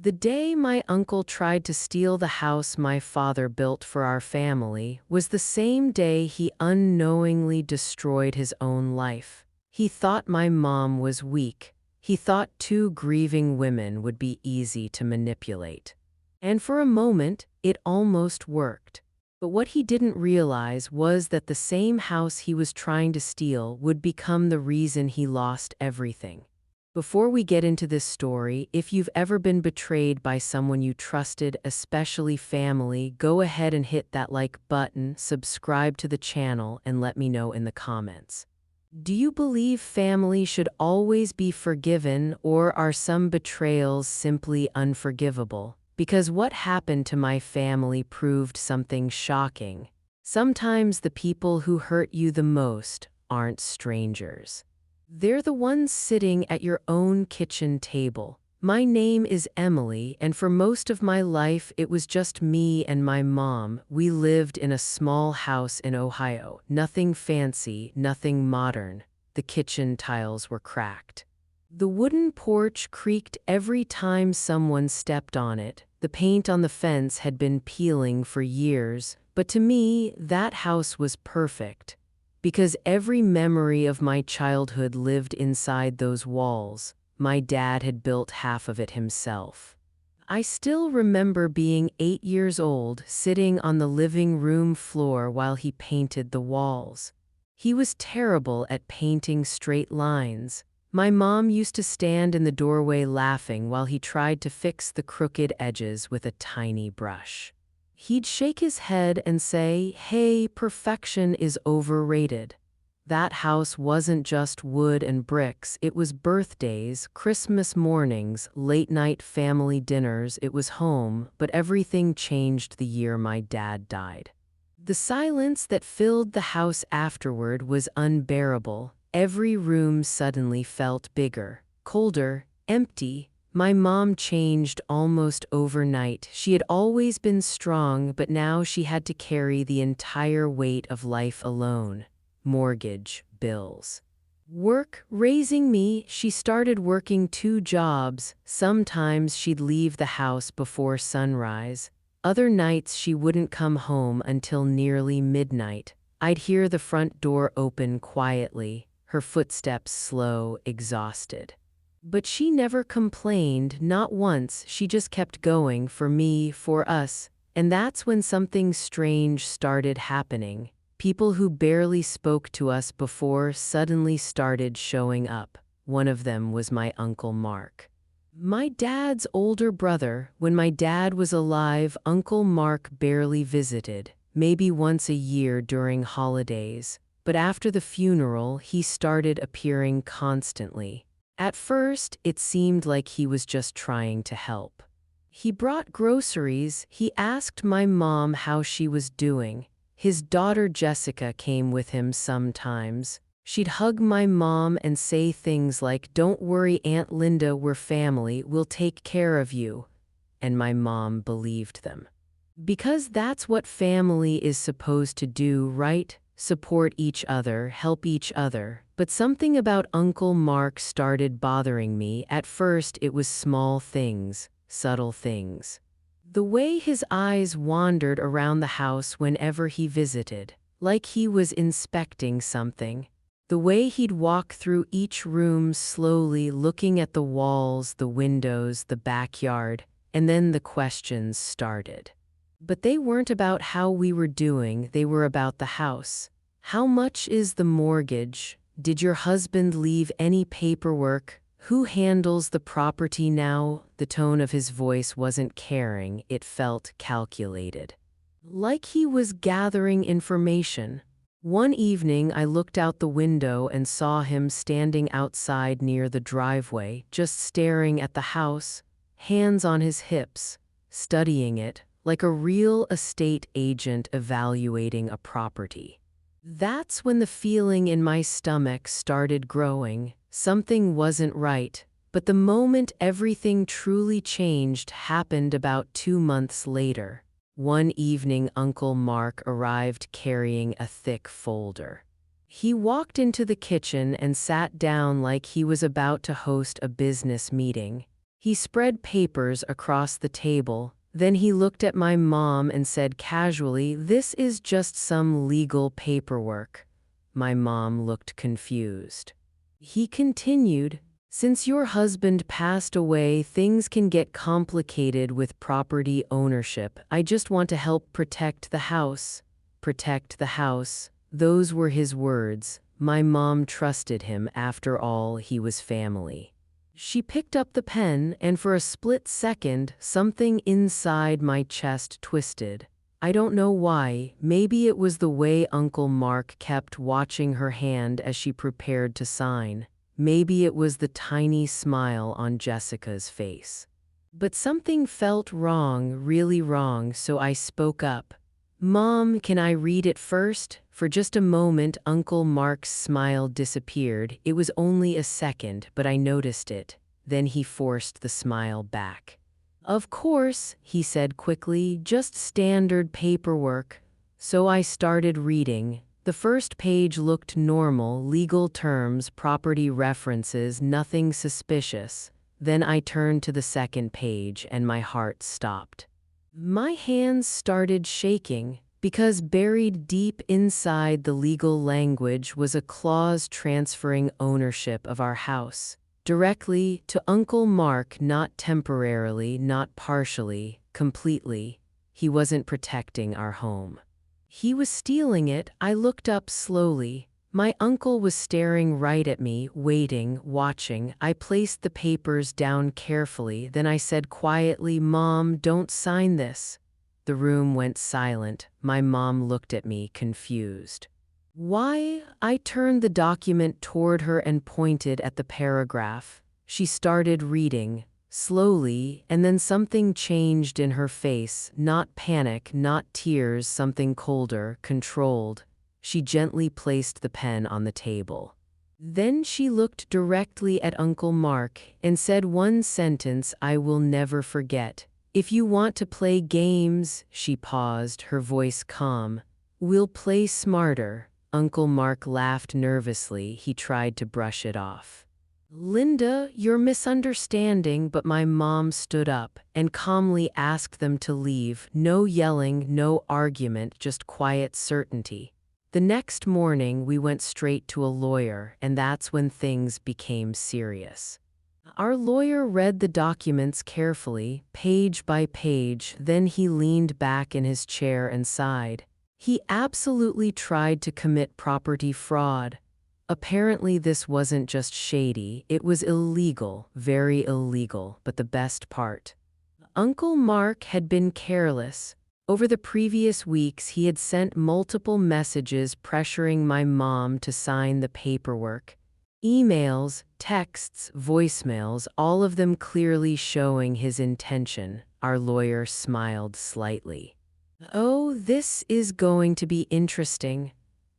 The day my uncle tried to steal the house my father built for our family was the same day he unknowingly destroyed his own life. He thought my mom was weak. He thought two grieving women would be easy to manipulate. And for a moment, it almost worked. But what he didn't realize was that the same house he was trying to steal would become the reason he lost everything. Before we get into this story, if you've ever been betrayed by someone you trusted, especially family, go ahead and hit that like button, subscribe to the channel, and let me know in the comments. Do you believe family should always be forgiven, or are some betrayals simply unforgivable? Because what happened to my family proved something shocking. Sometimes the people who hurt you the most aren't strangers. They're the ones sitting at your own kitchen table. My name is Emily, and for most of my life it was just me and my mom. We lived in a small house in Ohio. Nothing fancy, nothing modern. The kitchen tiles were cracked. The wooden porch creaked every time someone stepped on it. The paint on the fence had been peeling for years, but to me, that house was perfect. Because every memory of my childhood lived inside those walls. My dad had built half of it himself. I still remember being 8 years old, sitting on the living room floor while he painted the walls. He was terrible at painting straight lines. My mom used to stand in the doorway laughing while he tried to fix the crooked edges with a tiny brush. He'd shake his head and say, "Hey, perfection is overrated." That house wasn't just wood and bricks, it was birthdays, Christmas mornings, late-night family dinners. It was home, but everything changed the year my dad died. The silence that filled the house afterward was unbearable. Every room suddenly felt bigger, colder, empty. My mom changed almost overnight. She had always been strong, but now she had to carry the entire weight of life alone. Mortgage, bills, work, raising me. She started working 2 jobs. Sometimes she'd leave the house before sunrise. Other nights she wouldn't come home until nearly midnight. I'd hear the front door open quietly, her footsteps slow, exhausted. But she never complained, not once. She just kept going for me, for us. And that's when something strange started happening. People who barely spoke to us before suddenly started showing up. One of them was my Uncle Mark. My dad's older brother. When my dad was alive, Uncle Mark barely visited, maybe once a year during holidays. But after the funeral, he started appearing constantly. At first, it seemed like he was just trying to help. He brought groceries. He asked my mom how she was doing. His daughter Jessica came with him sometimes. She'd hug my mom and say things like, "Don't worry, Aunt Linda, we're family, we'll take care of you." And my mom believed them. Because that's what family is supposed to do, right? Support each other, help each other. But something about Uncle Mark started bothering me. At first, it was small things, subtle things. The way his eyes wandered around the house whenever he visited, like he was inspecting something. The way he'd walk through each room slowly, looking at the walls, the windows, the backyard, and then the questions started. But they weren't about how we were doing, they were about the house. How much is the mortgage? Did your husband leave any paperwork? Who handles the property now? The tone of his voice wasn't caring, it felt calculated. Like he was gathering information. One evening I looked out the window and saw him standing outside near the driveway, just staring at the house, hands on his hips, studying it, like a real estate agent evaluating a property. That's when the feeling in my stomach started growing. Something wasn't right, but the moment everything truly changed happened about 2 months later. One evening, Uncle Mark arrived carrying a thick folder. He walked into the kitchen and sat down like he was about to host a business meeting. He spread papers across the table. Then he looked at my mom and said casually, "This is just some legal paperwork." My mom looked confused. He continued, "Since your husband passed away, things can get complicated with property ownership. I just want to help protect the house." Protect the house. Those were his words. My mom trusted him. After all, he was family. She picked up the pen, and for a split second, something inside my chest twisted. I don't know why. Maybe it was the way Uncle Mark kept watching her hand as she prepared to sign. Maybe it was the tiny smile on Jessica's face. But something felt wrong, really wrong, so I spoke up. "Mom, can I read it first?" For just a moment, Uncle Mark's smile disappeared. It was only a second, but I noticed it. Then he forced the smile back. "Of course," he said quickly, "just standard paperwork." So I started reading. The first page looked normal, legal terms, property references, nothing suspicious. Then I turned to the second page and my heart stopped. My hands started shaking, because buried deep inside the legal language was a clause transferring ownership of our house directly to Uncle Mark, not temporarily, not partially, completely. He wasn't protecting our home. He was stealing it. I looked up slowly. My uncle was staring right at me, waiting, watching. I placed the papers down carefully. Then I said quietly, "Mom, don't sign this." The room went silent. My mom looked at me, confused. "Why?" I turned the document toward her and pointed at the paragraph. She started reading, slowly, and then something changed in her face. Not panic, not tears, something colder, controlled. She gently placed the pen on the table. Then she looked directly at Uncle Mark and said one sentence I will never forget. "If you want to play games," she paused, her voice calm, "we'll play smarter." Uncle Mark laughed nervously. He tried to brush it off. "Linda, you're misunderstanding," but my mom stood up and calmly asked them to leave. No yelling, no argument, just quiet certainty. The next morning, we went straight to a lawyer, and that's when things became serious. Our lawyer read the documents carefully, page by page, then he leaned back in his chair and sighed. He absolutely tried to commit property fraud. Apparently this wasn't just shady, it was illegal, very illegal, but the best part. Uncle Mark had been careless. Over the previous weeks, he had sent multiple messages pressuring my mom to sign the paperwork. Emails, texts, voicemails, all of them clearly showing his intention. Our lawyer smiled slightly. "Oh, this is going to be interesting."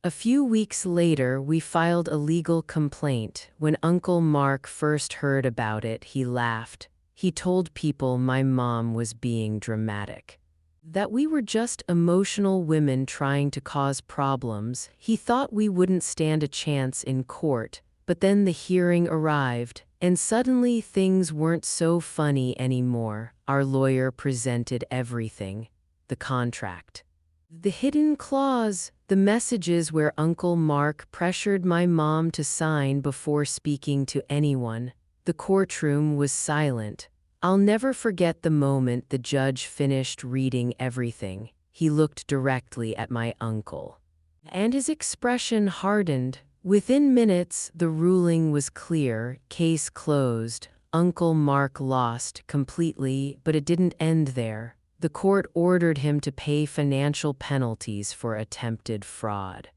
A few weeks later, we filed a legal complaint. When Uncle Mark first heard about it, he laughed. He told people my mom was being dramatic. That we were just emotional women trying to cause problems. He thought we wouldn't stand a chance in court. But then the hearing arrived, and suddenly things weren't so funny anymore. Our lawyer presented everything. The contract. The hidden clause, the messages where Uncle Mark pressured my mom to sign before speaking to anyone. The courtroom was silent. I'll never forget the moment the judge finished reading everything. He looked directly at my uncle. And his expression hardened. Within minutes, the ruling was clear, case closed. Uncle Mark lost completely, but it didn't end there. The court ordered him to pay financial penalties for attempted fraud.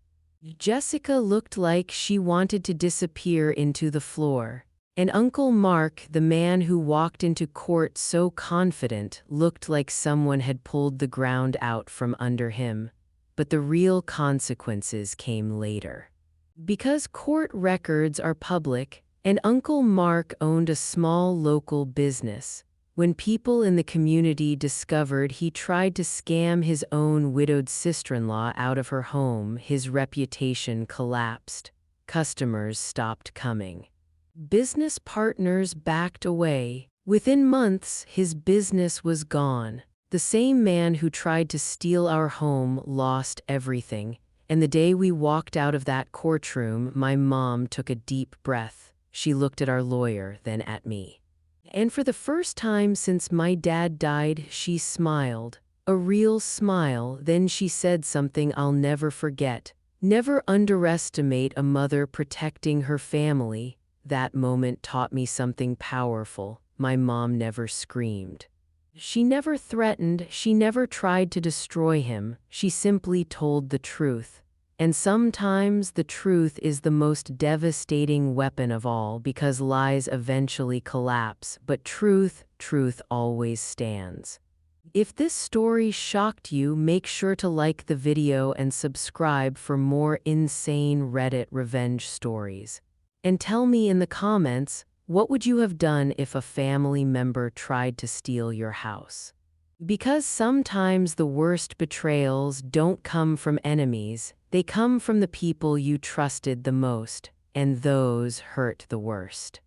Jessica looked like she wanted to disappear into the floor. And Uncle Mark, the man who walked into court so confident, looked like someone had pulled the ground out from under him. But the real consequences came later. Because court records are public, and Uncle Mark owned a small local business, when people in the community discovered he tried to scam his own widowed sister-in-law out of her home, his reputation collapsed. Customers stopped coming. Business partners backed away. Within months, his business was gone. The same man who tried to steal our home lost everything, and the day we walked out of that courtroom, my mom took a deep breath. She looked at our lawyer, then at me. And for the first time since my dad died, she smiled. A real smile. Then she said something I'll never forget. Never underestimate a mother protecting her family. That moment taught me something powerful. My mom never screamed. She never threatened, she never tried to destroy him. She simply told the truth. And sometimes the truth is the most devastating weapon of all, because lies eventually collapse, but truth always stands. If this story shocked you, make sure to like the video and subscribe for more insane Reddit revenge stories. And tell me in the comments, what would you have done if a family member tried to steal your house? Because sometimes the worst betrayals don't come from enemies, they come from the people you trusted the most, and those hurt the worst.